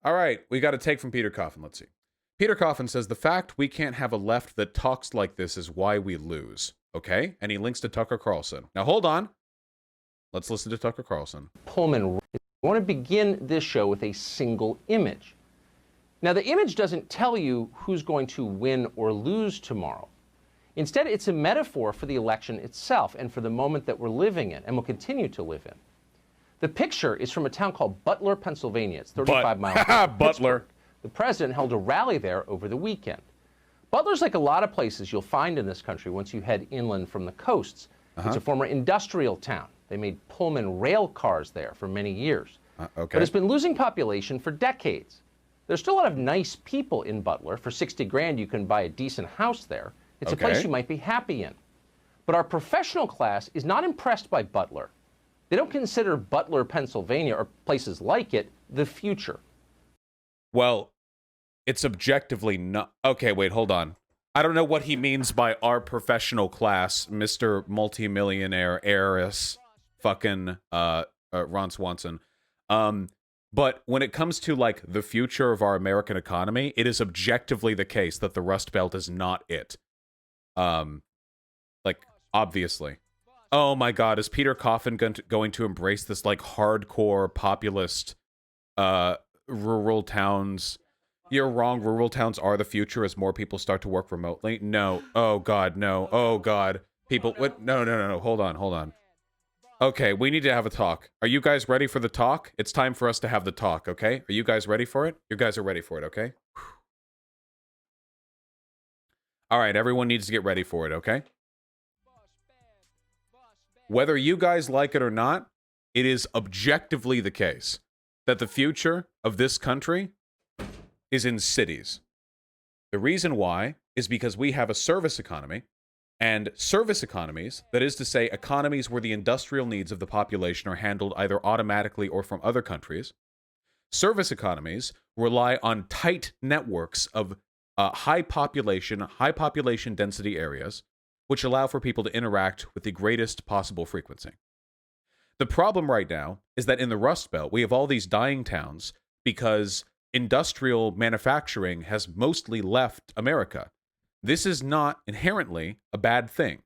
All right, we got a take from Peter Coffin. Let's see. Peter Coffin says, the fact we can't have a left that talks like this is why we lose. Okay? And he links to Tucker Carlson. Now, hold on. Let's listen to Tucker Carlson. Pullman, I want to begin this show with a single image. Now, the image doesn't tell you who's going to win or lose tomorrow. Instead, it's a metaphor for the election itself and for the moment that we're living in and will continue to live in. The picture is from a town called Butler, Pennsylvania. It's 35 miles from Butler. The president held a rally there over the weekend. Butler's like a lot of places you'll find in this country once you head inland from the coasts. It's a former industrial town. They made Pullman rail cars there for many years. Okay. But it's been losing population for decades. There's still a lot of nice people in Butler. For 60 grand, you can buy a decent house there. It's a place you might be happy in. But our professional class is not impressed by Butler. They don't consider Butler, Pennsylvania, or places like it, the future. Well, it's objectively not... Okay, wait, hold on. I don't know what he means by our professional class, Mr. Multimillionaire heiress, fucking Ron Swanson. But when it comes to, like, the future of our American economy, it is objectively the case that the Rust Belt is not it. Like, obviously. Oh my God, is Peter Coffin going to embrace this, like, hardcore populist, rural towns? You're wrong, rural towns are the future as more people start to work remotely. No. Oh God, no. Oh God. People, what? No. Hold on. Okay, we need to have a talk. Are you guys ready for the talk? It's time for us to have the talk, okay? Are you guys ready for it? You guys are ready for it, okay? All right, everyone needs to get ready for it, okay? Whether you guys like it or not, it is objectively the case that the future of this country is in cities. The reason why is because we have a service economy, and service economies, that is to say economies where the industrial needs of the population are handled either automatically or from other countries, service economies rely on tight networks of high population density areas, which allow for people to interact with the greatest possible frequency. The problem right now is that in the Rust Belt, we have all these dying towns because industrial manufacturing has mostly left America. This is not inherently a bad thing.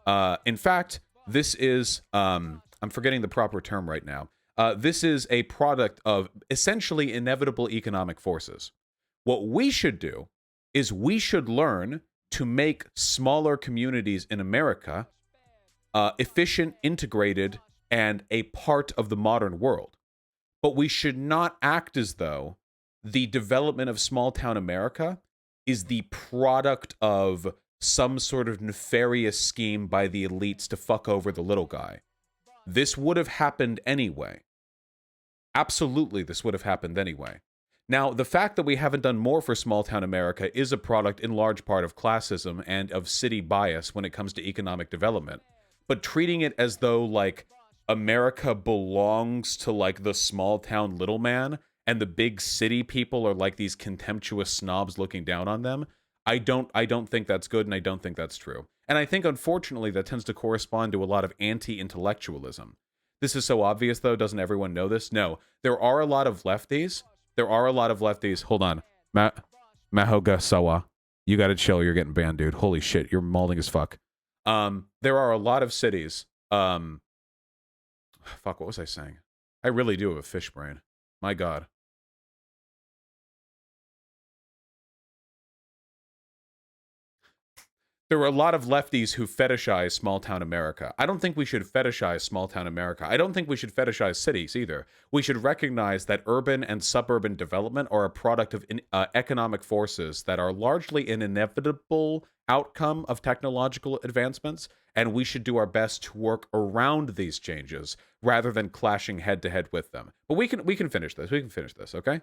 In fact, this is, I'm forgetting the proper term right now. This is a product of essentially inevitable economic forces. What we should do is we should learn to make smaller communities in America efficient, integrated, and a part of the modern world. But we should not act as though the development of small-town America is the product of some sort of nefarious scheme by the elites to fuck over the little guy. This would have happened anyway. Absolutely, this would have happened anyway. Now, the fact that we haven't done more for small-town America is a product in large part of classism and of city bias when it comes to economic development. But treating it as though, like, America belongs to, like, the small-town little man and the big city people are like these contemptuous snobs looking down on them, I don't think that's good, and I don't think that's true. And I think, unfortunately, that tends to correspond to a lot of anti-intellectualism. This is so obvious, though. Doesn't everyone know this? No. There are a lot of lefties. Hold on. Mahoga Sawa. You gotta chill. You're getting banned, dude. Holy shit. You're malding as fuck. There are a lot of cities. Fuck, what was I saying? I really do have a fish brain. My God. There are a lot of lefties who fetishize small-town America. I don't think we should fetishize small-town America. I don't think we should fetishize cities either. We should recognize that urban and suburban development are a product of economic forces that are largely an inevitable outcome of technological advancements, and we should do our best to work around these changes rather than clashing head-to-head with them. But we can finish this. We can finish this, okay?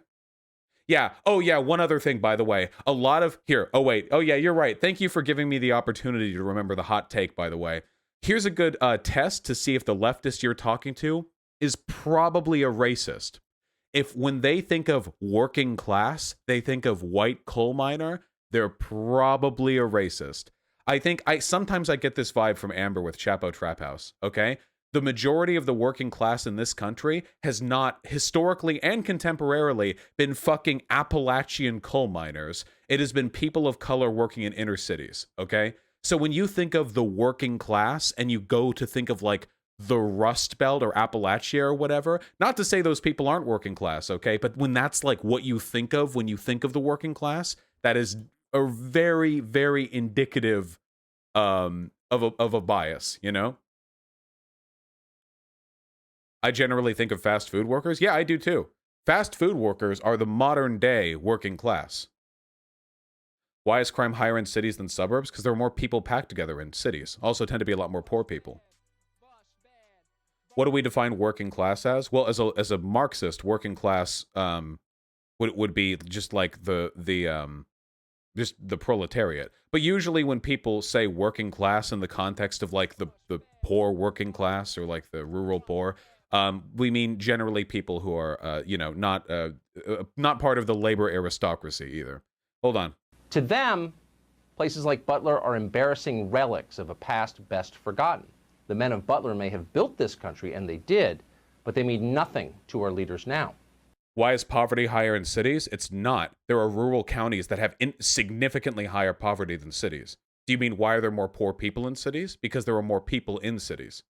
Yeah. Oh, yeah. One other thing, by the way. A lot of... Here. Oh, wait. Oh, yeah, you're right. Thank you for giving me the opportunity to remember the hot take, by the way. Here's a good test to see if the leftist you're talking to is probably a racist. If when they think of working class, they think of white coal miner, they're probably a racist. I think sometimes I get this vibe from Amber with Chapo Trap House, okay? The majority of the working class in this country has not historically and contemporarily been fucking Appalachian coal miners. It has been people of color working in inner cities, okay? So when you think of the working class and you go to think of like the Rust Belt or Appalachia or whatever, not to say those people aren't working class, okay? But when that's like what you think of when you think of the working class, that is a very, very indicative of a bias, you know? I generally think of fast food workers. Yeah, I do too. Fast food workers are the modern day working class. Why is crime higher in cities than suburbs? Because there are more people packed together in cities. Also tend to be a lot more poor people. What do we define working class as? Well, as a Marxist, working class would be just like just the proletariat. But usually when people say working class in the context of like the poor working class or like the rural poor, we mean generally people who are, not part of the labor aristocracy either. Hold on. To them, places like Butler are embarrassing relics of a past best forgotten. The men of Butler may have built this country, and they did, but they mean nothing to our leaders now. Why is poverty higher in cities? It's not. There are rural counties that have significantly higher poverty than cities. Do you mean why are there more poor people in cities? Because there are more people in cities.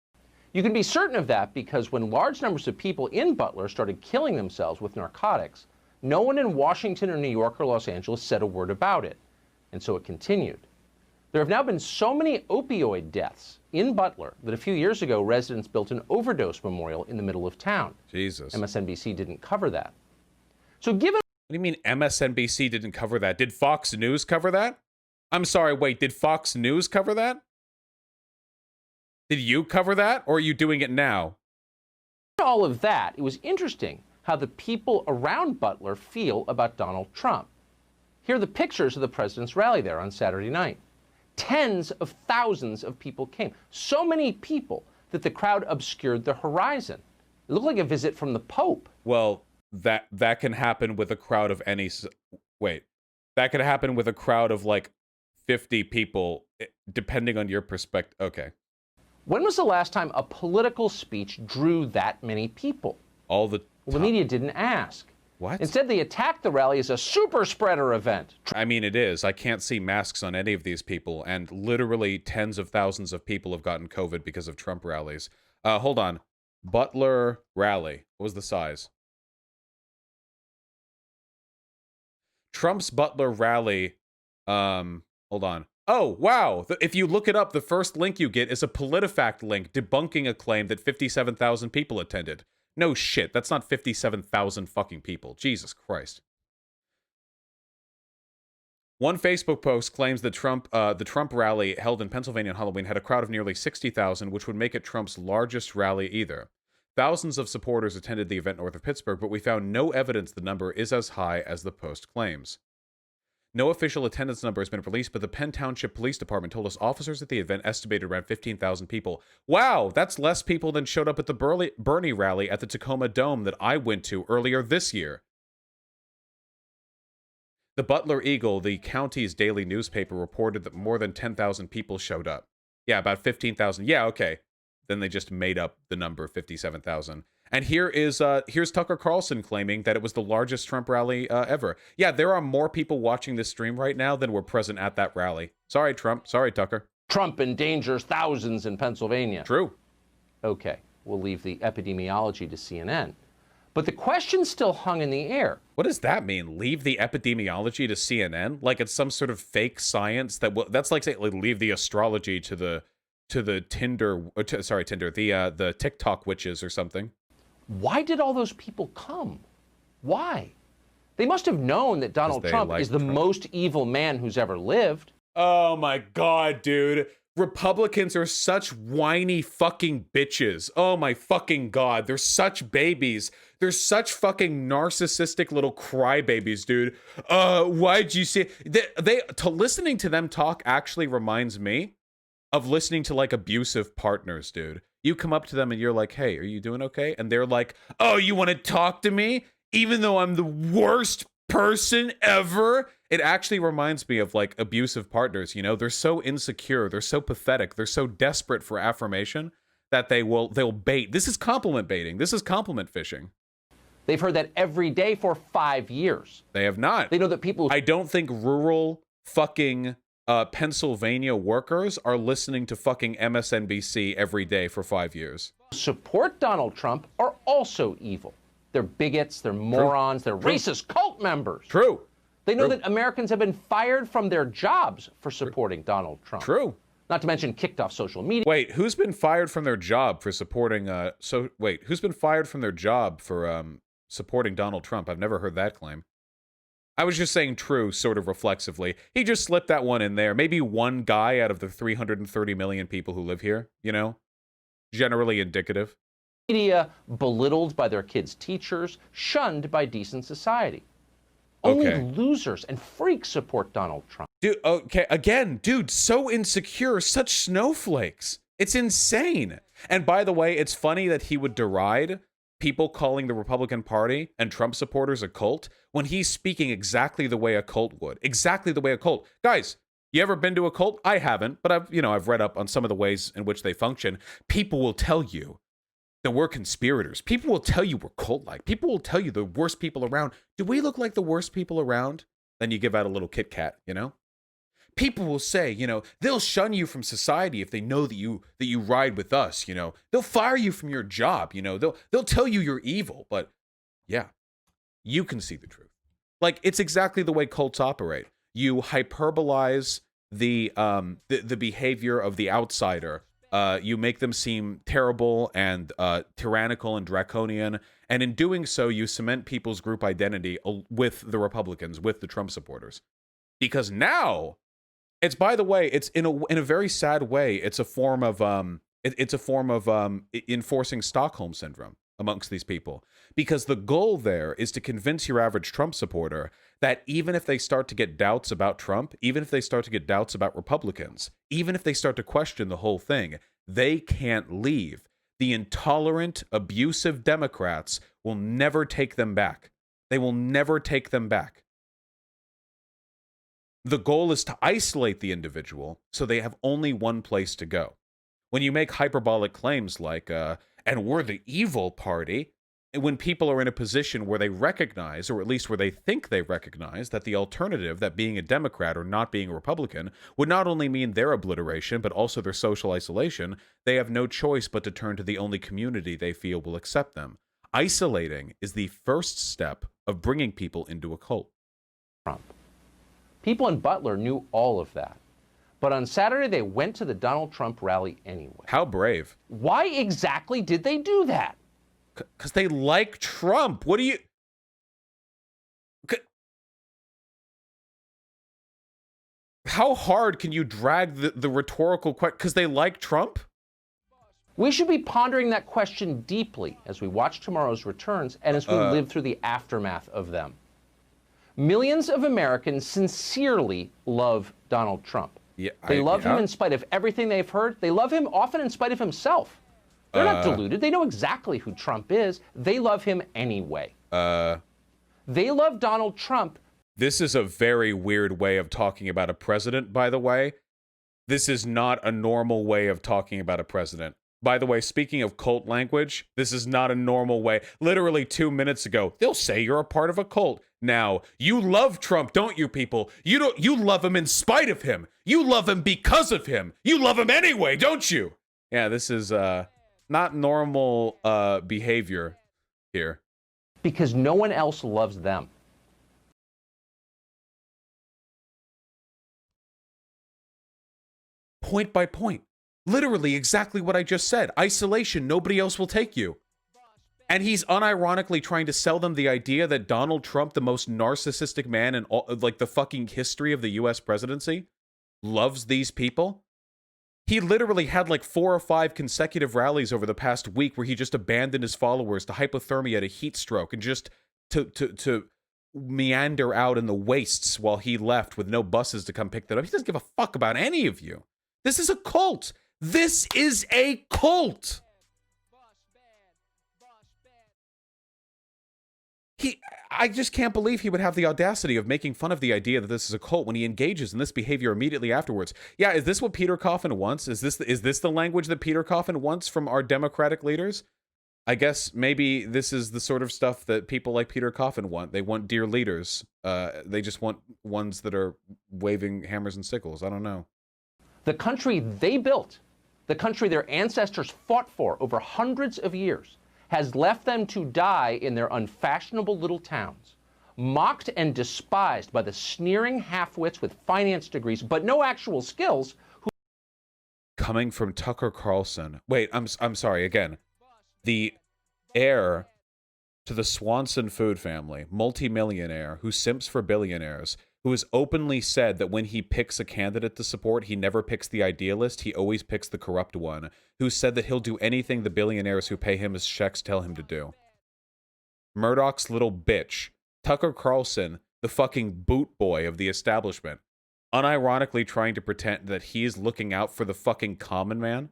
You can be certain of that because when large numbers of people in Butler started killing themselves with narcotics, no one in Washington or New York or Los Angeles said a word about it. And so it continued. There have now been so many opioid deaths in Butler that a few years ago, residents built an overdose memorial in the middle of town. Jesus. MSNBC didn't cover that. So given... What do you mean MSNBC didn't cover that? Did Fox News cover that? I'm sorry, wait, did Fox News cover that? Did you cover that, or are you doing it now? all of that, it was interesting how the people around Butler feel about Donald Trump. Here are the pictures of the president's rally there on Saturday night. Tens of thousands of people came. So many people that the crowd obscured the horizon. It looked like a visit from the Pope. Well, that can happen with a crowd of any... Wait. That could happen with a crowd of like 50 people, depending on your perspective. Okay. When was the last time a political speech drew that many people? All the... Well, the media didn't ask. What? Instead, they attacked the rally as a super spreader event. I mean, it is. I can't see masks on any of these people, and literally tens of thousands of people have gotten COVID because of Trump rallies. Hold on. Butler rally. What was the size? Trump's Butler rally. Hold on. Oh, wow. If you look it up, the first link you get is a PolitiFact link debunking a claim that 57,000 people attended. No shit, that's not 57,000 fucking people. Jesus Christ. One Facebook post claims that the Trump rally held in Pennsylvania on Halloween had a crowd of nearly 60,000, which would make it Trump's largest rally either. Thousands of supporters attended the event north of Pittsburgh, but we found no evidence the number is as high as the post claims. No official attendance number has been released, but the Penn Township Police Department told us officers at the event estimated around 15,000 people. Wow, that's less people than showed up at the Bernie rally at the Tacoma Dome that I went to earlier this year. The Butler Eagle, the county's daily newspaper, reported that more than 10,000 people showed up. Yeah, about 15,000. Yeah, okay. Then they just made up the number 57,000. And here's Tucker Carlson claiming that it was the largest Trump rally ever. Yeah, there are more people watching this stream right now than were present at that rally. Sorry, Trump. Sorry, Tucker. Trump endangers thousands in Pennsylvania. True. Okay, we'll leave the epidemiology to CNN. But the question still hung in the air. What does that mean? Leave the epidemiology to CNN? Like it's some sort of fake science that's like saying leave the astrology to the Tinder, the TikTok witches or something. Why did all those people come? Why? They must have known that Donald Trump is the most evil man who's ever lived. Oh my God, dude. Republicans are such whiny fucking bitches. Oh my fucking God. They're such babies. They're such fucking narcissistic little crybabies, dude. Why'd you say... Listening to them talk actually reminds me of listening to like abusive partners, dude. You come up to them and you're like, hey, are you doing okay? And they're like, oh, you want to talk to me? Even though I'm the worst person ever. It actually reminds me of like abusive partners, you know? They're so insecure, they're so pathetic, they're so desperate for affirmation that they'll bait. This is compliment baiting. This is compliment fishing. They've heard that every day for 5 years. They have not. They know that people... I don't think rural fucking Pennsylvania workers are listening to fucking MSNBC every day for 5 years. Support Donald Trump are also evil. They're bigots, they're morons, they're racist cult members. True. They know that Americans have been fired from their jobs for supporting Donald Trump. True. Not to mention kicked off social media. Wait, who's been fired from their job for supporting who's been fired from their job for supporting Donald Trump? I've never heard that claim. I was just saying true sort of reflexively. He just slipped that one in there. Maybe one guy out of the 330 million people who live here, you know? Generally indicative. Media belittled by their kids' teachers, shunned by decent society. Okay. Only losers and freaks support Donald Trump. Dude, okay, again, dude, so insecure, such snowflakes. It's insane. And by the way, it's funny that he would deride people calling the Republican Party and Trump supporters a cult when he's speaking exactly the way a cult would. Exactly the way a cult. Guys, you ever been to a cult? I haven't, but I've read up on some of the ways in which they function. People will tell you that we're conspirators. People will tell you we're cult-like. People will tell you the worst people around. Do we look like the worst people around? Then you give out a little Kit Kat, you know? People will say, you know, they'll shun you from society if they know that you ride with us, you know. They'll fire you from your job, you know. They'll tell you you're evil, but yeah, you can see the truth. Like, it's exactly the way cults operate. You hyperbolize the behavior of the outsider. You make them seem terrible and tyrannical and draconian, and in doing so, you cement people's group identity with the Republicans, with the Trump supporters. Because now, it's, by the way, it's in a very sad way, it's a form of enforcing Stockholm syndrome amongst these people. Because the goal there is to convince your average Trump supporter that even if they start to get doubts about Trump, even if they start to get doubts about Republicans, even if they start to question the whole thing, they can't leave. The intolerant, abusive Democrats will never take them back. They will never take them back. The goal is to isolate the individual so they have only one place to go. When you make hyperbolic claims like, and we're the evil party, and when people are in a position where they recognize, or at least where they think they recognize, that the alternative, that being a Democrat or not being a Republican, would not only mean their obliteration, but also their social isolation, they have no choice but to turn to the only community they feel will accept them. Isolating is the first step of bringing people into a cult. Trump. People in Butler knew all of that. But on Saturday, they went to the Donald Trump rally anyway. How brave. Why exactly did they do that? Because they like Trump. What do you... How hard can you drag the rhetorical question? Because they like Trump? We should be pondering that question deeply as we watch tomorrow's returns and as we live through the aftermath of them. Millions of Americans sincerely love Donald Trump. Yeah, they love him in spite of everything they've heard. They love him often in spite of himself. They're not deluded. They know exactly who Trump is. They love him anyway. They love Donald Trump. This is a very weird way of talking about a president, by the way. This is not a normal way of talking about a president. By the way, speaking of cult language, this is not a normal way. Literally 2 minutes ago, they'll say you're a part of a cult. Now, you love Trump, don't you, people? You love him in spite of him. You love him because of him. You love him anyway, don't you? Yeah, this is not normal behavior here. Because no one else loves them. Point by point. Literally exactly what I just said. Isolation, nobody else will take you. And he's unironically trying to sell them the idea that Donald Trump, the most narcissistic man in all, like the fucking history of the US presidency, loves these people. He literally had like 4 or 5 consecutive rallies over the past week where he just abandoned his followers to hypothermia, to heat stroke, and just to meander out in the wastes while he left with no buses to come pick them up. He doesn't give a fuck about any of you. This is a cult. This is a cult. I just can't believe he would have the audacity of making fun of the idea that this is a cult when he engages in this behavior immediately afterwards. Yeah, is this what Peter Coffin wants? Is this the language that Peter Coffin wants from our Democratic leaders? I guess maybe this is the sort of stuff that people like Peter Coffin want. They want dear leaders. They just want ones that are waving hammers and sickles. I don't know. The country they built, the country their ancestors fought for over hundreds of years, has left them to die in their unfashionable little towns, mocked and despised by the sneering half-wits with finance degrees but no actual skills. Coming from Tucker Carlson. Wait, I'm sorry again. The heir to the Swanson food family, multimillionaire who simps for billionaires, who has openly said that when he picks a candidate to support, he never picks the idealist, he always picks the corrupt one, who said that he'll do anything the billionaires who pay him his checks tell him to do. Murdoch's little bitch, Tucker Carlson, the fucking boot boy of the establishment, unironically trying to pretend that he's looking out for the fucking common man.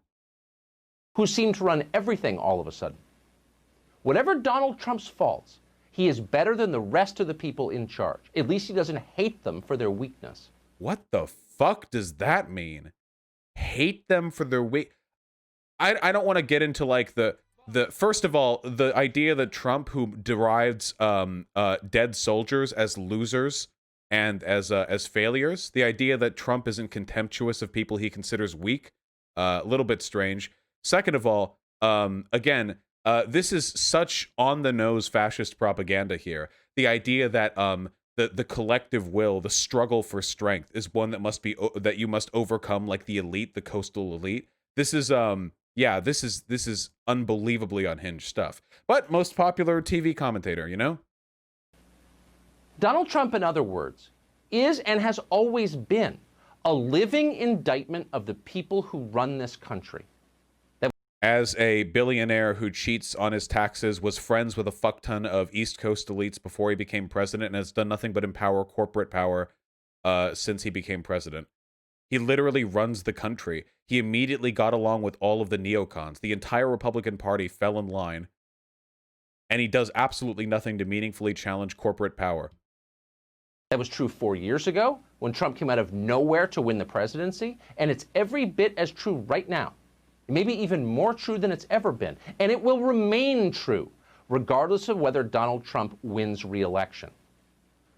Who seem to run everything all of a sudden. Whatever Donald Trump's faults, he is better than the rest of the people in charge. At least he doesn't hate them for their weakness. What the fuck does that mean? Hate them for their weak... I don't want to get into like the first of all, the idea that Trump, who derides dead soldiers as losers and as failures, the idea that Trump isn't contemptuous of people he considers weak, a little bit strange. Second of all, again, this is such on-the-nose fascist propaganda here. The idea that the collective will, the struggle for strength, is one that you must overcome, like the elite, the coastal elite. This is yeah, this is unbelievably unhinged stuff. But most popular TV commentator, you know? Donald Trump, in other words, is and has always been a living indictment of the people who run this country. As a billionaire who cheats on his taxes, was friends with a fuck ton of East Coast elites before he became president, and has done nothing but empower corporate power since he became president. He literally runs the country. He immediately got along with all of the neocons. The entire Republican Party fell in line, and he does absolutely nothing to meaningfully challenge corporate power. That was true 4 years ago, when Trump came out of nowhere to win the presidency, and it's every bit as true right now. Maybe even more true than it's ever been. And it will remain true, regardless of whether Donald Trump wins re-election.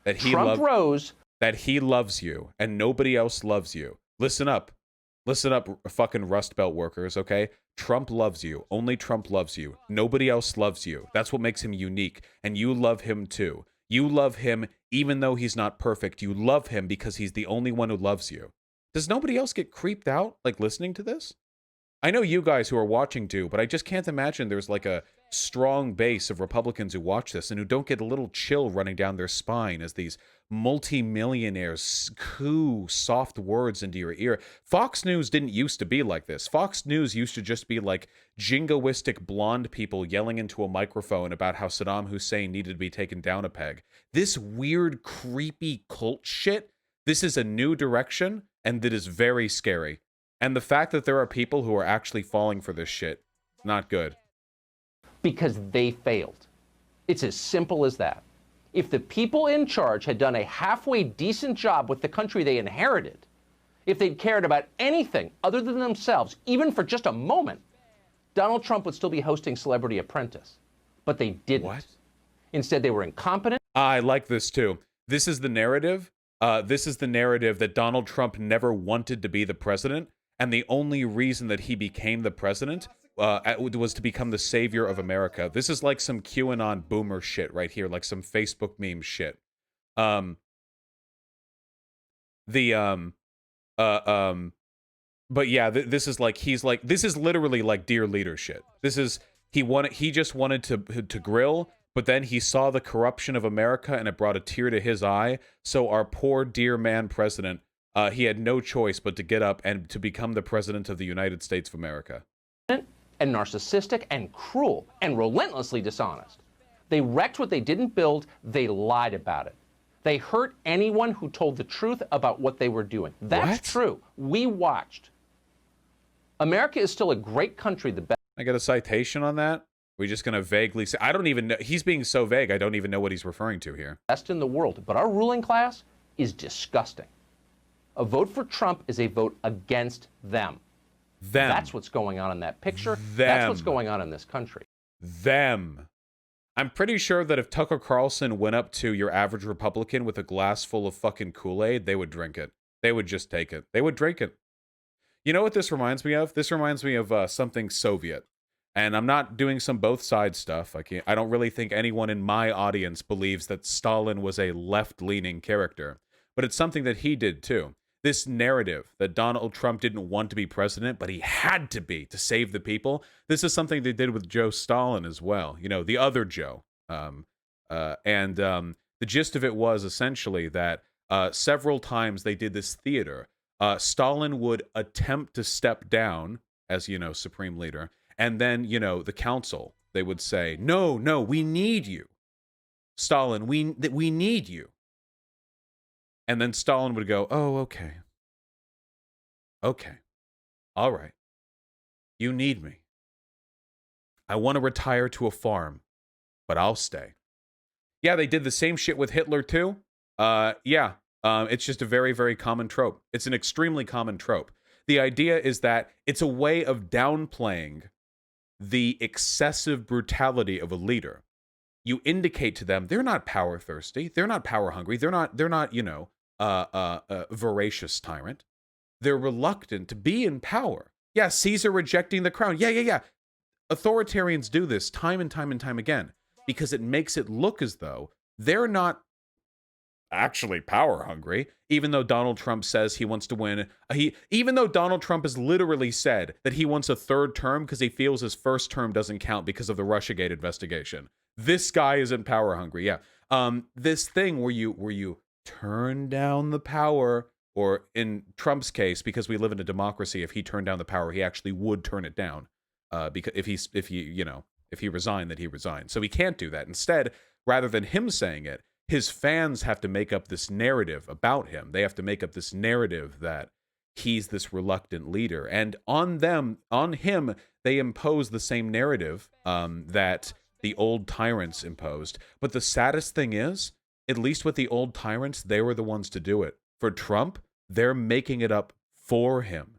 That he loves you, and nobody else loves you. Listen up, fucking Rust Belt workers, okay? Trump loves you. Only Trump loves you. Nobody else loves you. That's what makes him unique, and you love him too. You love him even though he's not perfect. You love him because he's the only one who loves you. Does nobody else get creeped out, like, listening to this? I know you guys who are watching do, but I just can't imagine there's like a strong base of Republicans who watch this and who don't get a little chill running down their spine as these multimillionaires coo soft words into your ear. Fox News didn't used to be like this. Fox News used to just be like jingoistic blonde people yelling into a microphone about how Saddam Hussein needed to be taken down a peg. This weird, creepy cult shit, this is a new direction, and that is very scary. And the fact that there are people who are actually falling for this shit, not good. Because they failed. It's as simple as that. If the people in charge had done a halfway decent job with the country they inherited, if they'd cared about anything other than themselves, even for just a moment, Donald Trump would still be hosting Celebrity Apprentice. But they didn't. What? Instead, they were incompetent. I like this too. This is the narrative. This is the narrative that Donald Trump never wanted to be the president. And the only reason that he became the president was to become the savior of America. This is like some QAnon boomer shit right here, like some Facebook meme shit. But yeah, this is like this is literally like dear leader shit. This is he just wanted to grill, but then he saw the corruption of America and it brought a tear to his eye. So our poor dear man president. He had no choice but to get up and to become the president of the United States of America. And narcissistic and cruel and relentlessly dishonest. They wrecked what they didn't build. They lied about it. They hurt anyone who told the truth about what they were doing. That's true. We watched. America is still a great country. The best. I get a citation on that? We're just going to vaguely say, I don't even know. He's being so vague, I don't even know what he's referring to here. Best in the world. But our ruling class is disgusting. A vote for Trump is a vote against them. That's what's going on in that picture. That's what's going on in this country. I'm pretty sure that if Tucker Carlson went up to your average Republican with a glass full of fucking Kool-Aid, they would drink it. They would just take it. They would drink it. You know what this reminds me of? This reminds me of something Soviet. And I'm not doing some both sides stuff. I don't really think anyone in my audience believes that Stalin was a left-leaning character. But it's something that he did too. This narrative that Donald Trump didn't want to be president, but he had to be to save the people. This is something they did with Joe Stalin as well. You know, the other Joe. The gist of it was essentially that several times they did this theater. Stalin would attempt to step down as, supreme leader. And then, the council, they would say, no, we need you. Stalin, we need you. And then Stalin would go, oh, okay. Okay. All right. You need me. I want to retire to a farm, but I'll stay. Yeah, they did the same shit with Hitler too. It's just a very, very common trope. It's an extremely common trope. The idea is that it's a way of downplaying the excessive brutality of a leader. You indicate to them they're not power thirsty, they're not power hungry, they're not voracious tyrant. They're reluctant to be in power. Yeah, Caesar rejecting the crown. Yeah. Authoritarians do this time and time and time again because it makes it look as though they're not actually power hungry, even though Donald Trump says he wants to win. Even though Donald Trump has literally said that he wants a third term because he feels his first term doesn't count because of the Russiagate investigation. This guy isn't power hungry. Yeah. This thing where you turn down the power, or in Trump's case, because we live in a democracy, if he turned down the power, he actually would turn it down. Because if he resigned, then he resigned. So he can't do that. Instead, rather than him saying it, his fans have to make up this narrative about him. They have to make up this narrative that he's this reluctant leader. And on him, they impose the same narrative that the old tyrants imposed. But the saddest thing is, at least with the old tyrants, they were the ones to do it. For Trump, they're making it up for him.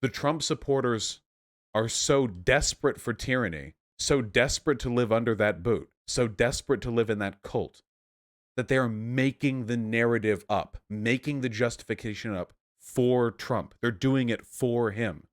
The Trump supporters are so desperate for tyranny, so desperate to live under that boot, so desperate to live in that cult, that they are making the narrative up, making the justification up for Trump. They're doing it for him.